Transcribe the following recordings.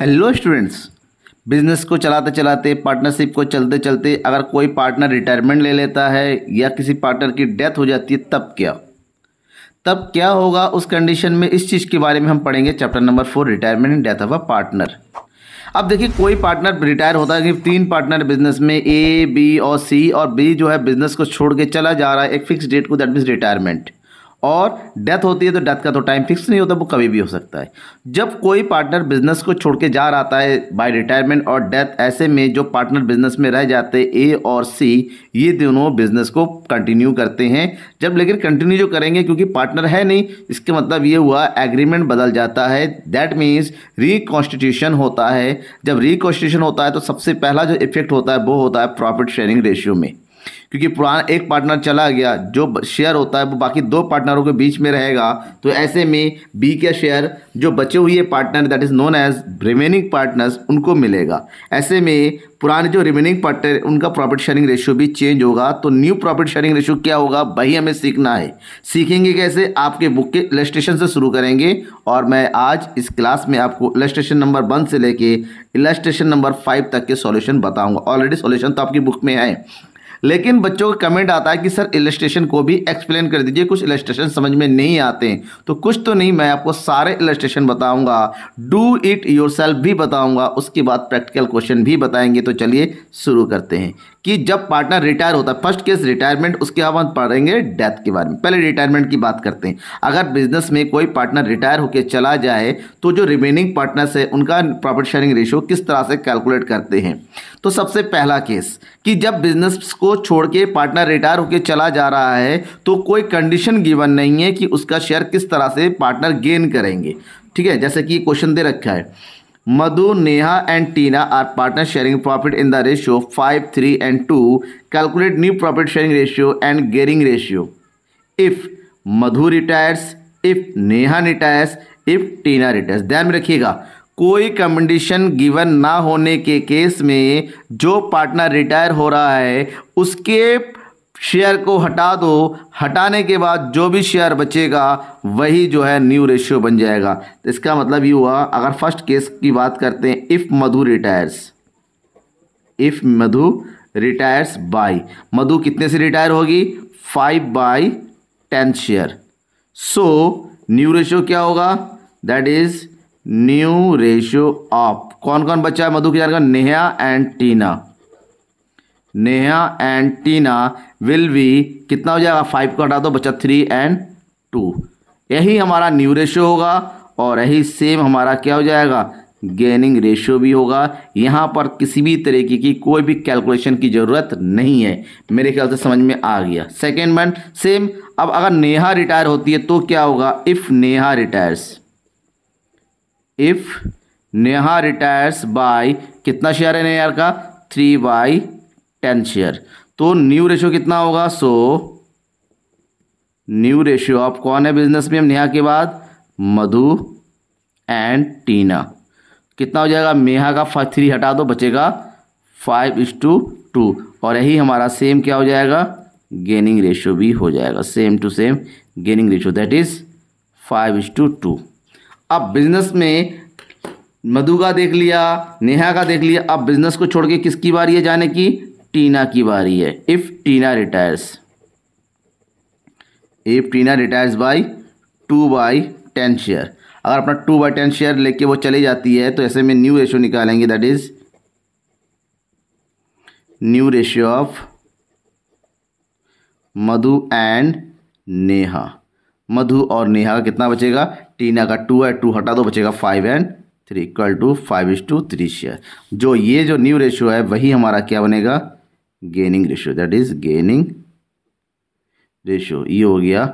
Hello students. Business को चलाते चलाते, पार्टनरशिप को चलते चलते अगर कोई पार्टनर रिटायरमेंट ले लेता है या किसी पार्टनर की डेथ हो जाती है तब क्या होगा उस कंडीशन में, इस चीज़ के बारे में हम पढ़ेंगे chapter number 4, retirement and death of a partner. अब देखिए, कोई पार्टनर रिटायर होता है कि 3 पार्टनर बिजनेस में, ए बी और सी, और बी जो है बिजनेस को छोड़ के चला जा रहा है एक फिक्स डेट को, दैट मीन्स रिटायरमेंट। और डेथ होती है तो डेथ का तो टाइम फिक्स नहीं होता, वो कभी भी हो सकता है। जब कोई पार्टनर बिजनेस को छोड़ के जा रहा है बाय रिटायरमेंट और डेथ, ऐसे में जो पार्टनर बिजनेस में रह जाते हैं ए और सी, ये दोनों बिजनेस को कंटिन्यू करते हैं। जब लेकिन कंटिन्यू जो करेंगे, क्योंकि पार्टनर है नहीं, इसके मतलब ये हुआ एग्रीमेंट बदल जाता है, दैट मीन्स रिकॉन्स्टिट्यूशन होता है। जब रिकॉन्स्टिट्यूशन होता है तो सबसे पहला जो इफेक्ट होता है वो होता है प्रॉफिट शेयरिंग रेशियो में, क्योंकि पुराना एक पार्टनर चला गया, जो शेयर होता है वो बाकी 2 पार्टनरों के बीच में रहेगा। तो ऐसे में बी का शेयर जो बचे हुए partner, that is known as remaining partners, उनको मिलेगा। ऐसे में पुराने जो रिमेनिंग पार्टनर, उनका प्रॉफिट शेयरिंग रेशियो भी चेंज होगा। तो न्यू प्रॉफिट शेयरिंग रेशियो क्या होगा, वही हमें सीखना है। सीखेंगे कैसे, आपके बुक के इलस्ट्रेशन से शुरू करेंगे, और मैं आज इस क्लास में आपको इलस्ट्रेशन नंबर 1 से लेके इलस्ट्रेशन नंबर 5 तक के सॉल्यूशन बताऊंगा। ऑलरेडी सॉल्यूशन तो आपकी बुक में है, लेकिन बच्चों का कमेंट आता है कि सर इलस्ट्रेशन को भी एक्सप्लेन कर दीजिए, कुछ इलस्ट्रेशन समझ में नहीं आते हैं। तो कुछ तो नहीं, मैं आपको सारे इलस्ट्रेशन बताऊंगा, डू इट योरसेल्फ भी बताऊंगा, उसके बाद प्रैक्टिकल क्वेश्चन भी बताएंगे। तो चलिए शुरू करते हैं कि जब पार्टनर रिटायर होता है, फर्स्ट केस रिटायरमेंट, उसके बाद हम पढ़ेंगे डेथ के बारे में। पहले रिटायरमेंट की बात करते हैं। अगर बिजनेस में कोई पार्टनर रिटायर होकर चला जाए तो जो रिमेनिंग पार्टनर्स है उनका प्रॉफिट शेयरिंग रेशियो किस तरह से कैलकुलेट करते हैं। तो सबसे पहला केस कि जब बिजनेस को छोड़ के पार्टनर रिटायर होकर चला जा रहा है तो कोई कंडीशन गिवन नहीं है कि उसका शेयर किस तरह से पार्टनर गेन करेंगे। ठीक है, जैसे कि क्वेश्चन दे रखा है, Madhu, Neha and Tina are partner sharing profit in the ratio 5, 3 and 2. Calculate new profit sharing ratio and gaining ratio if Madhu retires, if Neha retires, if Tina retires. ध्यान में रखिएगा, कोई कंडीशन गिवन ना होने के केस में जो पार्टनर रिटायर हो रहा है उसके शेयर को हटा दो, हटाने के बाद जो भी शेयर बचेगा वही जो है न्यू रेशियो बन जाएगा। तो इसका मतलब ये हुआ, अगर फर्स्ट केस की बात करते हैं, if Madhu retires, if Madhu retires by, Madhu कितने से रिटायर होगी, 5/10 शेयर। सो न्यू रेशियो क्या होगा, that is new ratio of, कौन कौन बचा है मधु की जगह, Neha and Tina. Neha and Tina will be, कितना हो जाएगा, 5 को हटा दो, बचा 3 and 2। यही हमारा न्यू रेशियो होगा, और यही सेम हमारा क्या हो जाएगा, गेनिंग रेशियो भी होगा। यहाँ पर किसी भी तरीके की कोई भी कैलकुलेशन की ज़रूरत नहीं है। मेरे ख्याल से समझ में आ गया। Second one same. अब अगर नेहा रिटायर होती है तो क्या होगा, if Neha retires, if Neha retires by, कितना शेयर है नेहा का, 3/10 शेयर। तो न्यू रेशियो कितना होगा, सो न्यू रेशियो ऑफ कौन है बिजनेस में नेहा के बाद, मधु एंड टीना, कितना हो जाएगा, नेहा का 3 हटा दो, बचेगा 5:2। और यही हमारा सेम क्या हो जाएगा, गेनिंग रेशियो भी हो जाएगा, same to same gaining ratio, that is 5:2। अब बिजनेस में मधु का देख लिया, नेहा का देख लिया, अब बिजनेस को छोड़ के किसकी बारी है जाने की, टीना की बारी है। If Tina retires, if Tina retires by 2/10 share, अगर अपना 2/10 शेयर लेके वो चली जाती है तो ऐसे में न्यू रेशियो निकालेंगे, that is new ratio of Madhu and Neha. Madhu और नेहा का कितना बचेगा, टीना का 2 है, 2 हटा दो, बचेगा 5 and 3 इक्वल टू 5:3 शेयर। जो ये जो न्यू रेशियो है वही हमारा क्या बनेगा, gaining ratio, that is gaining ratio. ये हो गया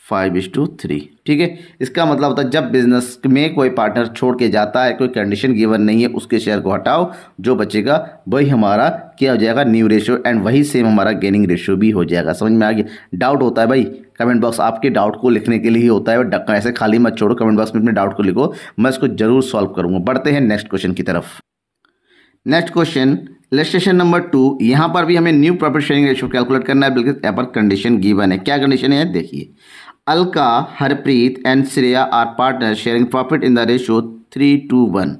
5:3। ठीक है, इसका मतलब होता है जब बिजनेस में कोई पार्टनर छोड़ के जाता है, कोई कंडीशन गिवन नहीं है, उसके शेयर को हटाओ, जो बचेगा वही हमारा क्या हो जाएगा, न्यू रेशियो, एंड वही सेम हमारा गेनिंग रेशियो भी हो जाएगा। समझ में आ गया। डाउट होता है भाई, कमेंट बॉक्स आपके डाउट को लिखने के लिए ही होता है, ऐसे खाली मत छोड़ो, कमेंट बॉक्स में अपने डाउट को लिखो, मैं इसको जरूर सॉल्व करूँगा। बढ़ते हैं नेक्स्ट क्वेश्चन की तरफ। Next question, illustration number 2। यहाँ पर भी हमें new profit sharing ratio calculate करना है, बिल्कुल यहाँ पर कंडीशन गिवन है। क्या कंडीशन है देखिए, Alka, Harpreet and Shreya are partner sharing profit in the ratio 3:1।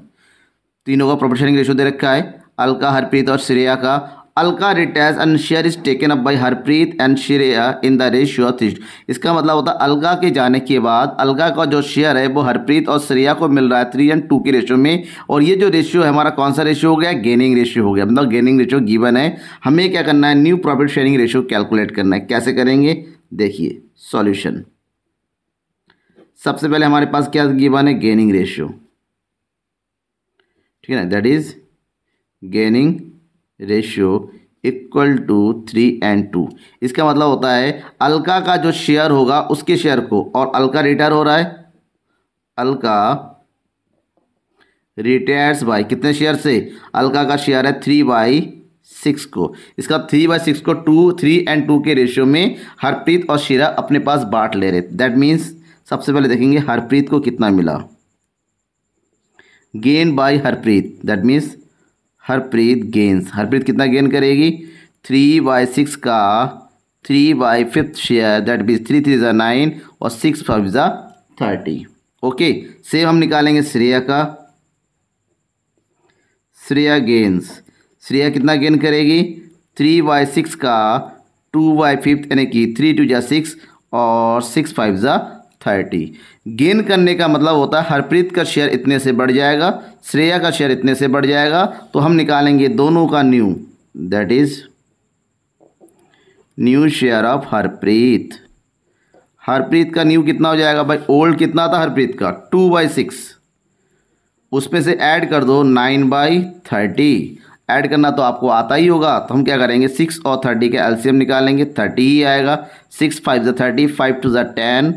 तीनों का प्रॉफिट शेयरिंग रेशियो दे रखा है, अलका, हरप्रीत और श्रेया का। Alka retires and share is taken up by Harpreet and Shreya in the ratio of 3। इसका मतलब होता है अलका के जाने के बाद अलका का जो शेयर है वो हरप्रीत और श्रेया को मिल रहा है 3:2 के रेशियो में। और ये जो रेशियो है हमारा कौन सा रेशियो हो गया, गेनिंग रेशियो हो गया। मतलब गेनिंग रेशियो गिवन है, हमें क्या करना है, new profit sharing ratio calculate करना है। कैसे करेंगे, देखिए सॉल्यूशन। सबसे पहले हमारे पास क्या गिवन है, गेनिंग रेशियो, ठीक है ना, that is gaining ratio equal to 3:2। इसका मतलब होता है अलका का जो शेयर होगा उसके शेयर को, और अलका रिटायर हो रहा है, अलका रिटायर्स बाय कितने शेयर से, अलका का शेयर है 3/6 को। इसका 3/6 को 3:2 के रेशियो में हरप्रीत और श्रेया अपने पास बांट ले रहे। दैट मीन्स सबसे पहले देखेंगे हरप्रीत को कितना मिला, gain by Harpreet, that means Harpreet gains, Harpreet कितना गेन करेगी, 3/6 का 3/5 शेयर, दैट मीन्स 3 3 = 9 और 6 5 = 30। ओके, सेम हम निकालेंगे श्रेया का, श्रेया गेन्स, श्रेया कितना गेन करेगी, 3/6 का 2/5 यानी कि 3 2 = 6 और 6 5 = 30। गेन करने का मतलब होता है हरप्रीत का शेयर इतने से बढ़ जाएगा, श्रेया का शेयर इतने से बढ़ जाएगा, तो हम निकालेंगे दोनों का new, that is new share of Harpreet. Harpreet का न्यू कितना हो जाएगा भाई, ओल्ड कितना था हरप्रीत का 2/6, उसमें से ऐड कर दो 9/30। ऐड करना तो आपको आता ही होगा, तो हम क्या करेंगे 6 और 30 के एलसीएम निकालेंगे, 30 ही आएगा। 6 5 = 30, 5 2 = 10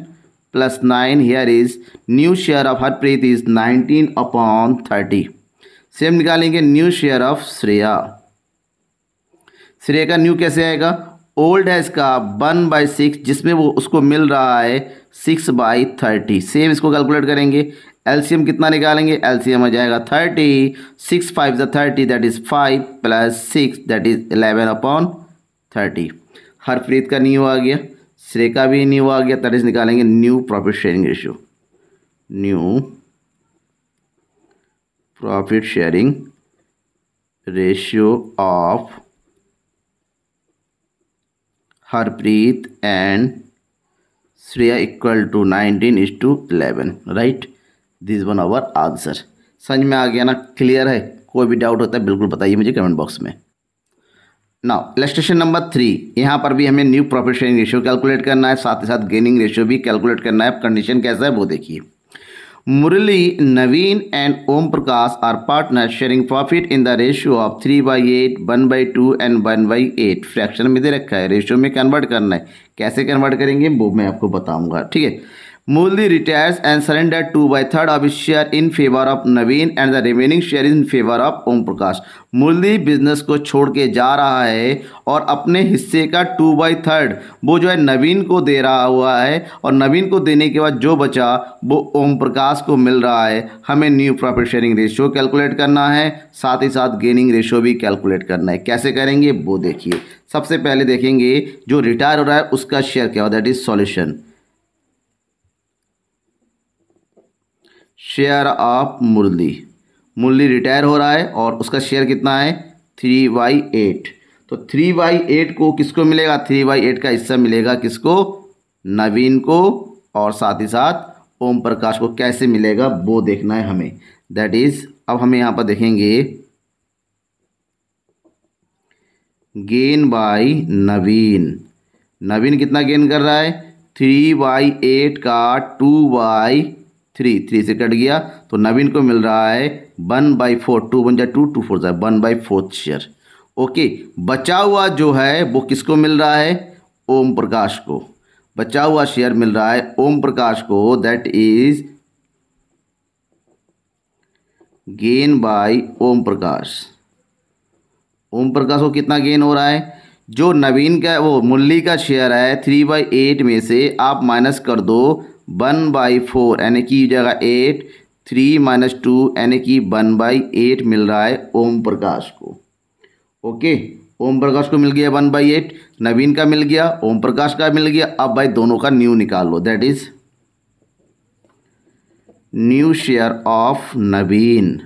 plus 9, here is new share of Harpreet is 19/30। Same निकालेंगे new share of Shreya. Shreya का न्यू कैसे आएगा, ओल्ड है इसका 1/6, जिसमें वो उसको मिल रहा है 6/30। सेम इसको कैलकुलेट करेंगे, एलसीएम कितना निकालेंगे, एलसीएम आ जाएगा 30, 6 5 = 30, that is 5 plus 6, that is 11/30। Harpreet का न्यू आ गया, श्रेय का भी न्यू आ गया, दैट इज निकालेंगे new profit sharing ratio, new profit sharing ratio of Harpreet and Shreya equal to 19:11, right. This one our answer. समझ में आ गया ना, क्लियर है, कोई भी डाउट होता है बिल्कुल बताइए मुझे कमेंट बॉक्स में। नाउ इलस्ट्रेशन नंबर 3, यहाँ पर भी हमें new profit sharing ratio calculate करना है, साथ ही साथ गेनिंग रेशियो भी कैलकुलेट करना है। कंडीशन कैसा है वो देखिए। Murali, Naveen and Om Prakash are partner sharing profit in the ratio of 3/8, 1/2 and 1/8। Fraction में दे रखा है, रेशियो में कन्वर्ट करना है। कैसे कन्वर्ट करेंगे वो मैं आपको बताऊंगा, ठीक है। Murali retires and surrendered 2/3 of his share in favor of Naveen and the remaining share in favor of Om Prakash। Murli business को छोड़ के जा रहा है और अपने हिस्से का 2/3 वो जो है नवीन को दे रहा हुआ है, और नवीन को देने के बाद जो बचा वो ओम प्रकाश को मिल रहा है। हमें new profit sharing ratio calculate करना है, साथ ही साथ गेनिंग रेशियो भी कैलकुलेट करना है। कैसे करेंगे वो देखिए। सबसे पहले देखेंगे जो रिटायर हो रहा है उसका शेयर क्या हो, that is solution. Share of Murli, Murli retire हो रहा है और उसका शेयर कितना है 3/8। तो 3/8 को किसको मिलेगा, 3/8 का हिस्सा मिलेगा किसको, नवीन को, और साथ ही साथ ओम प्रकाश को। कैसे मिलेगा वो देखना है हमें, दैट इज अब हमें यहाँ पर देखेंगे गेन बाय नवीन। नवीन कितना गेन कर रहा है, 3/8 का 2/3 से कट गया, तो नवीन को मिल रहा है 1/4, 2 1 2 2 4 1/4 शेयर। ओके, बचा हुआ जो है वो किसको मिल रहा है, ओम प्रकाश को। बचा हुआ शेयर मिल रहा है ओम प्रकाश को, that is gain by Om Prakash. Om Prakash को कितना गेन हो रहा है, जो नवीन का वो मुरली का शेयर है 3/8 में से आप माइनस कर दो 1/4 यानी कि जगह 8, 3 - 2 यानी कि 1/8 मिल रहा है ओम प्रकाश को। ओके, ओम प्रकाश को मिल गया 1/8, नवीन का मिल गया, ओम प्रकाश का मिल गया। अब भाई दोनों का न्यू निकाल लो, that is new share of Naveen.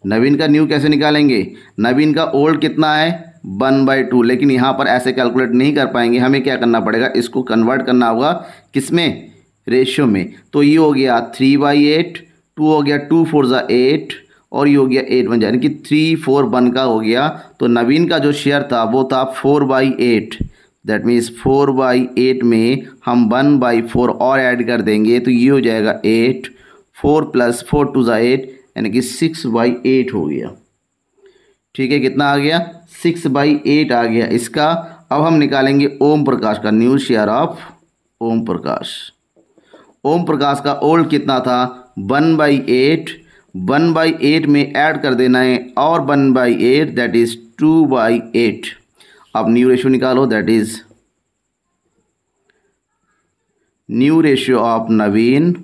Naveen का न्यू कैसे निकालेंगे? नवीन का ओल्ड कितना है? 1/2, लेकिन यहाँ पर ऐसे कैलकुलेट नहीं कर पाएंगे, हमें क्या करना पड़ेगा, इसको कन्वर्ट करना होगा किसमें? रेशियो में। तो ये हो गया 3/8, 2 हो गया 2 4 ज़ा 8, और ये हो गया 8 1 यानी कि 3 4 1 का हो गया। तो नवीन का जो शेयर था वो था 4/8, दैट मीन्स 4/8 में हम 1/4 और ऐड कर देंगे, तो ये हो जाएगा 8, 4 + 4 2 ज़ा 8 यानी कि 6/8 हो गया। ठीक है, कितना आ गया? 6/8 आ गया इसका। अब हम निकालेंगे ओम प्रकाश का new share of Om Prakash. Om Prakash का ओल्ड कितना था? 1/8, 1/8 में ऐड कर देना है और 1/8 दैट इज 2/8। अब न्यू रेशियो निकालो, that is new ratio of Naveen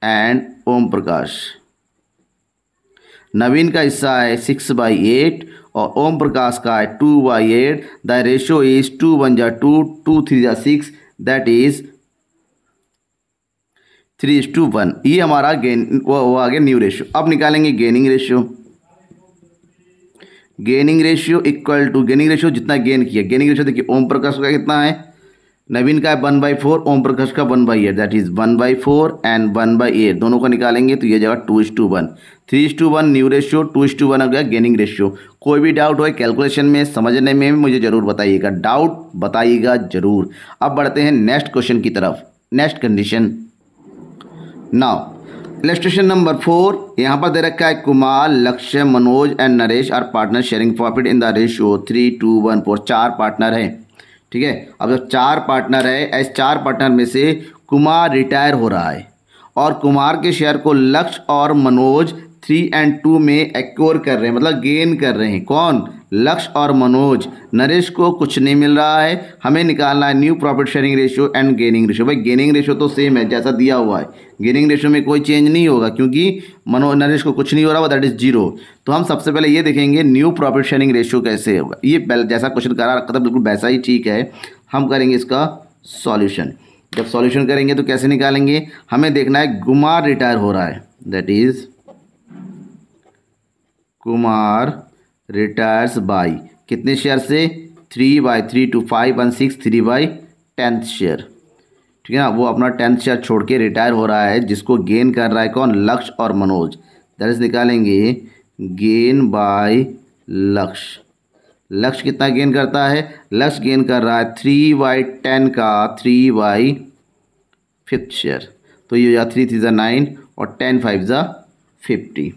and Om Prakash. Naveen का हिस्सा है 6/8 और ओम प्रकाश का है 2/8। द रेशियो इज 2 1 ज़ा 2, 2 3 ज़ा 6, दैट इज 3:1। ये हमारा गेन वो आ गया न्यू रेशियो। अब निकालेंगे gaining ratio. Gaining ratio equal to gaining ratio जितना गेन किया। गेनिंग रेशियो देखिए, ओम प्रकाश का कितना है? नवीन का है 1/4, ओम प्रकाश का 1/8, दैट इज 1/4 एंड 1/8 दोनों का निकालेंगे तो ये जाएगा 2:1। 3:1 न्यू रेशियो, 2:1 हो गया गेनिंग रेशियो। कोई भी डाउट हो कैलकुलेशन में, समझने में मुझे जरूर बताइएगा, डाउट बताइएगा जरूर। अब बढ़ते हैं नेक्स्ट क्वेश्चन की तरफ। Next condition now illustration number 4। यहाँ पर दे रखा है Kumar, Lakshya, Manoj and Naresh are partner sharing profit in the ratio 3:1 4। 4 partner है, ठीक है। अब जब 4 पार्टनर है, ऐसे 4 पार्टनर में से कुमार रिटायर हो रहा है और कुमार के शेयर को लक्ष्य और मनोज 3 और 2 में एक्योर कर रहे हैं, मतलब गेन कर रहे हैं। कौन? लक्ष्य और मनोज। नरेश को कुछ नहीं मिल रहा है, हमें निकालना है new profit sharing ratio and gaining ratio. भाई गेनिंग रेशियो तो सेम है जैसा दिया हुआ है, गेनिंग रेशियो में कोई चेंज नहीं होगा क्योंकि नरेश को कुछ नहीं हो रहा, दैट इज 0। तो हम सबसे पहले ये देखेंगे न्यू प्रॉफिट शेयरिंग रेशियो कैसे होगा। ये पहले जैसा क्वेश्चन करा रखा था बिल्कुल वैसा ही ठीक है। हम करेंगे इसका सॉल्यूशन। जब सॉल्यूशन करेंगे तो कैसे निकालेंगे, हमें देखना है कुमार रिटायर हो रहा है, that is Kumar retires by कितने शेयर से? 3/3 to 5 1 6 3/10 शेयर, ठीक है ना। वो अपना 10th शेयर छोड़ के रिटायर हो रहा है, जिसको गेन कर रहा है कौन? लक्ष्य और मनोज। दैट इज निकालेंगे गेन बाय लक्ष्य। लक्ष्य कितना गेन करता है? लक्ष्य गेन कर रहा है 3/10 का 3/5 शेयर, तो ये हो जाए 3 3 ज़ा 9 और 10 5 ज़ा 50।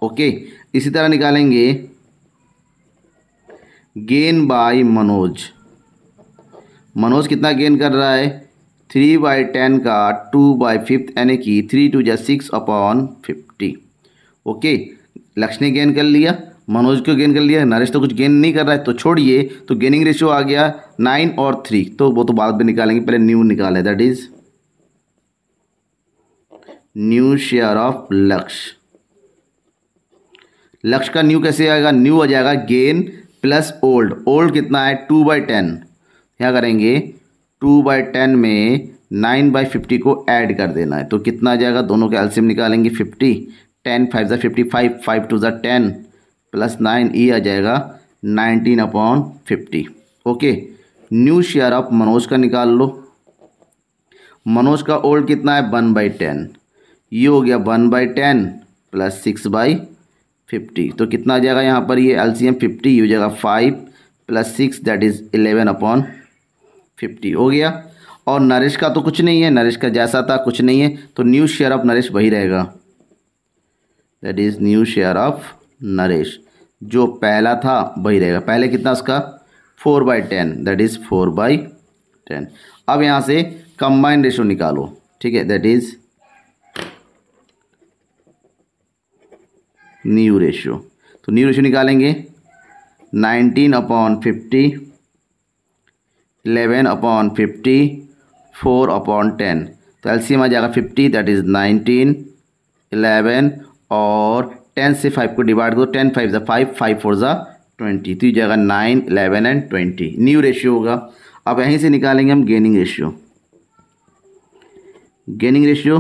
ओके, इसी तरह निकालेंगे गेन बाय मनोज। मनोज कितना गेन कर रहा है? 3/10 का 2/5 यानी कि 3 2 ज़ा 6/50। ओके, लक्ष्य ने गेन कर लिया, मनोज को गेन कर लिया, नरेश तो कुछ गेन नहीं कर रहा है तो छोड़िए। तो गेनिंग रेशियो आ गया 9 और 3, तो वो तो बाद में निकालेंगे, पहले न्यू निकाले, that is new share of लक्ष्य। लक्ष्य का न्यू कैसे आएगा? न्यू आ जाएगा गेन प्लस ओल्ड। ओल्ड कितना है? 2/10। क्या करेंगे? 2/10 में 9/50 को ऐड कर देना है, तो कितना आ जाएगा? दोनों के एलसीएम निकालेंगे 50, 10 5 ज़ा 55, 5 2 ज़ा 10 प्लस 9, ये आ जाएगा 19/50। Okay, new share of Manoj का निकाल लो। मनोज का ओल्ड कितना है? 1/10, ये हो गया 1/10 प्लस 6/50, तो कितना आ जाएगा यहाँ पर? ये एलसीएम 50, ये हो जाएगा 5 + 6 दैट इज 11/50 हो गया। और नरेश का तो कुछ नहीं है, नरेश का जैसा था कुछ नहीं है, तो न्यू शेयर ऑफ नरेश वही रहेगा, that is new share of Naresh जो पहला था वही रहेगा। पहले कितना उसका? 4/10, दैट इज 4/10। अब यहाँ से कंबाइंड रेशियो निकालो, ठीक है, दैट इज न्यू रेशियो। तो न्यू रेशियो निकालेंगे 19/50, 11/50, 4/10, तो एलसीएम आ जाएगा 50, दैट इज 19, 11 और 10 से 5 को डिवाइड करो, 10 5 ज़ा 5, 5 4 ज़ा 20, तो ये जाएगा 9 11 एंड 20 न्यू रेशियो होगा। अब यहीं से निकालेंगे हम गेनिंग रेशियो। गेनिंग रेशियो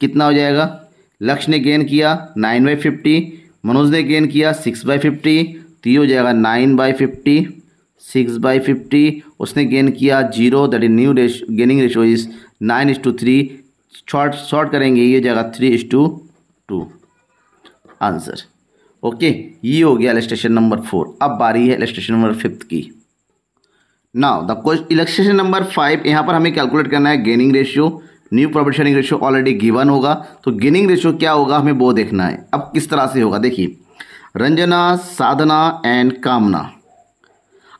कितना हो जाएगा? लक्ष्य ने गेन किया 9/50, मनोज ने गेन किया 6/50, तो ये हो जाएगा 9/50, 6/50। उसने गेन किया 0, that is new gaining ratio is 9:3। Short करेंगे, ये हो जाएगा 3:2 आंसर। ओके, ये हो गया इलस्ट्रेशन नंबर 4। अब बारी है इलस्ट्रेशन नंबर 5 की। नाउ द इलस्ट्रेशन नंबर 5, यहाँ पर हमें कैलकुलेट करना है gaining ratio. New profit sharing ratio already given होगा, तो गेनिंग रेशियो क्या होगा हमें वो देखना है। अब किस तरह से होगा देखिए, Ranjana, Sadhana and Kamna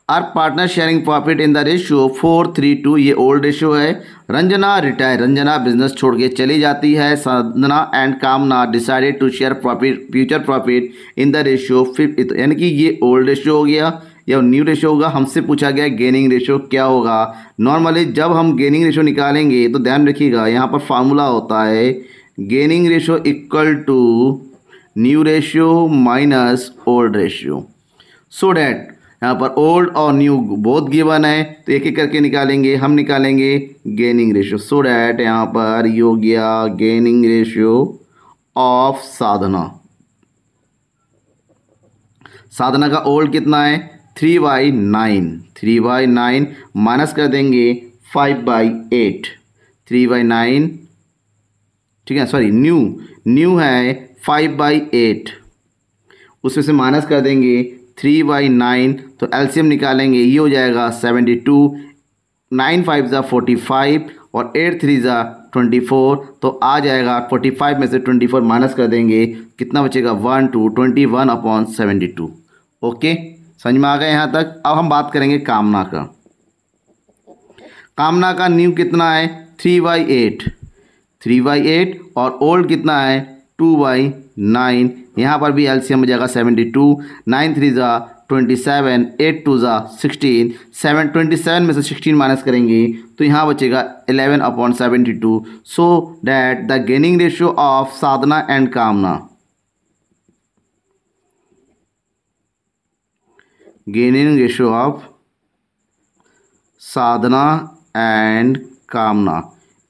are partner sharing profit in the ratio 4:3:2। ये ओल्ड रेशियो है। रंजना रिटायर, रंजना बिजनेस छोड़ के चली जाती है। Sadhana and Kamna decided to share profit, future profit in the ratio 5, यानी कि ये ओल्ड रेशियो हो गया या न्यू रेशियो होगा। हमसे पूछा गया गेनिंग रेशियो क्या होगा। नॉर्मली जब हम गेनिंग रेशियो निकालेंगे तो ध्यान रखिएगा, यहाँ पर फार्मूला होता है gaining ratio equal to new ratio minus old ratio. So that यहाँ पर ओल्ड और न्यू बोथ गिवन है, तो एक एक करके निकालेंगे। हम निकालेंगे गेनिंग रेशियो, सो डैट यहाँ पर ये हो गया गेनिंग रेशियो ऑफ साधना। साधना का ओल्ड कितना है 3/9, 3/9 माइनस कर देंगे 5/8, 3/9 ठीक है, सॉरी न्यू है 5/8, उसमें से माइनस कर देंगे 3/9, तो एलसीएम निकालेंगे, ये हो जाएगा 72, 9 5 ज़ा 45 और 8 3 ज़ा 24, तो आ जाएगा 45 में से 24 माइनस कर देंगे, कितना बचेगा 1 2 21/72। ओके, समझ में आ गया यहाँ तक। अब हम बात करेंगे कामना का। कामना का न्यू कितना है 3/8, 3/8 और ओल्ड कितना है 2/9। यहाँ पर भी एलसीएम हो जाएगा 72, 9 3 ज़ा 27, 8 2 ज़ा 16, 27 में से 16 माइनस करेंगे तो यहाँ बचेगा 11/72। So that the gaining ratio of Sadhana and Kamana, gaining ratio of Sadhana and Kamana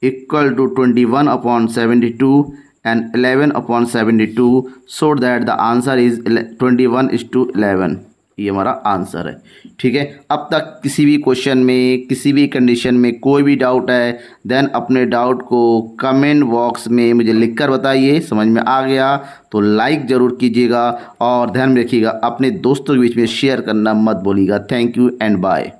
equal to 21/72 and 11/72, so that the answer is 21:11। ये हमारा आंसर है। ठीक है, अब तक किसी भी क्वेश्चन में, किसी भी कंडीशन में कोई भी डाउट है, देन अपने डाउट को कमेंट बॉक्स में मुझे लिखकर बताइए। समझ में आ गया तो लाइक ज़रूर कीजिएगा और ध्यान में रखिएगा अपने दोस्तों के बीच में शेयर करना मत भूलिएगा। Thank you and bye.